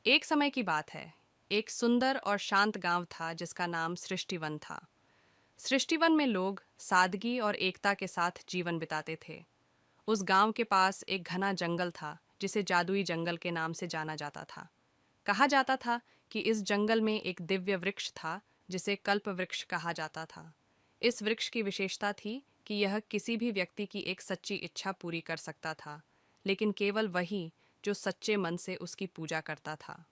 एक समय की बात है। एक सुंदर और शांत गांव था जिसका नाम सृष्टिवन था। सृष्टिवन में लोग सादगी और एकता के साथ जीवन बिताते थे। उस गांव के पास एक घना जंगल था जिसे जादुई जंगल के नाम से जाना जाता था। कहा जाता था कि इस जंगल में एक दिव्य वृक्ष था जिसे कल्प वृक्ष कहा जाता था। इस वृक्ष की विशेषता थी कि यह किसी भी व्यक्ति की एक सच्ची इच्छा पूरी कर सकता था, लेकिन केवल वही जो सच्चे मन से उसकी पूजा करता था।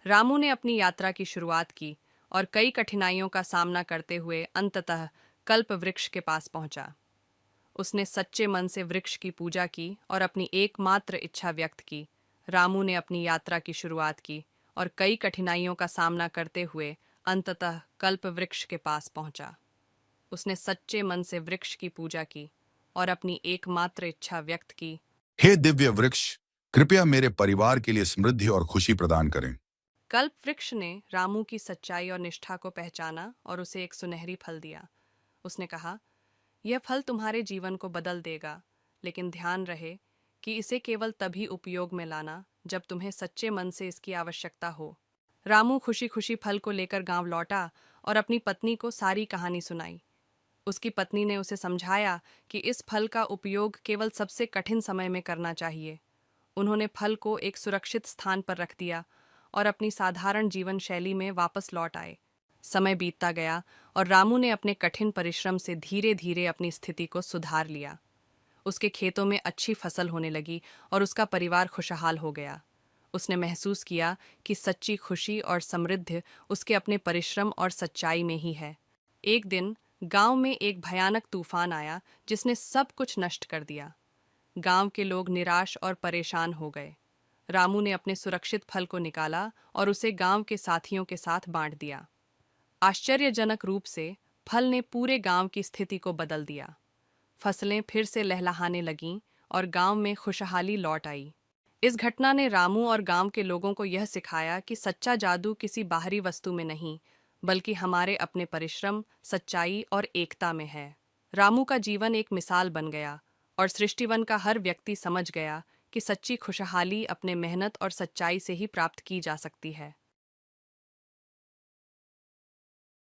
रामू ने अपनी यात्रा की शुरुआत की और कई कठिनाइयों का सामना करते हुए अंततः कल्प वृक्ष के पास पहुंचा। उसने सच्चे मन से वृक्ष की पूजा की और अपनी एकमात्र इच्छा व्यक्त की। रामू ने अपनी यात्रा की शुरुआत की और कई कठिनाइयों का सामना करते हुए अंततः कल्प वृक्ष के पास पहुंचा। उसने सच्चे मन से वृक्ष की पूजा की और अपनी एकमात्र इच्छा व्यक्त की। हे दिव्य वृक्ष, कृपया मेरे परिवार के लिए समृद्धि और खुशी प्रदान करें। कल्प वृक्ष ने रामू की सच्चाई और निष्ठा को पहचाना और उसे एक सुनहरी फल दिया। उसने कहा, यह फल तुम्हारे जीवन को बदल देगा, लेकिन ध्यान रहे कि इसे केवल तभी उपयोग में लाना जब तुम्हें सच्चे मन से इसकी आवश्यकता हो। रामू खुशी खुशी फल को लेकर गांव लौटा और अपनी पत्नी को सारी कहानी सुनाई। उसकी पत्नी ने उसे समझाया कि इस फल का उपयोग केवल सबसे कठिन समय में करना चाहिए। उन्होंने फल को एक सुरक्षित स्थान पर रख दिया और अपनी साधारण जीवन शैली में वापस लौट आए। समय बीतता गया और रामू ने अपने कठिन परिश्रम से धीरे धीरे अपनी स्थिति को सुधार लिया। उसके खेतों में अच्छी फसल होने लगी और उसका परिवार खुशहाल हो गया। उसने महसूस किया कि सच्ची खुशी और समृद्धि उसके अपने परिश्रम और सच्चाई में ही है। एक दिन गांव में एक भयानक तूफान आया जिसने सब कुछ नष्ट कर दिया। गांव के लोग निराश और परेशान हो गए। रामू ने अपने सुरक्षित फल को निकाला और उसे गांव के साथियों के साथ बांट दिया। आश्चर्यजनक रूप से फल ने पूरे गांव की स्थिति को बदल दिया। फसलें फिर से लहलहाने लगीं और गांव में खुशहाली लौट आई। इस घटना ने रामू और गांव के लोगों को यह सिखाया कि सच्चा जादू किसी बाहरी वस्तु में नहीं, बल्कि हमारे अपने परिश्रम, सच्चाई और एकता में है। रामू का जीवन एक मिसाल बन गया और सृष्टिवन का हर व्यक्ति समझ गया कि सच्ची खुशहाली अपने मेहनत और सच्चाई से ही प्राप्त की जा सकती है।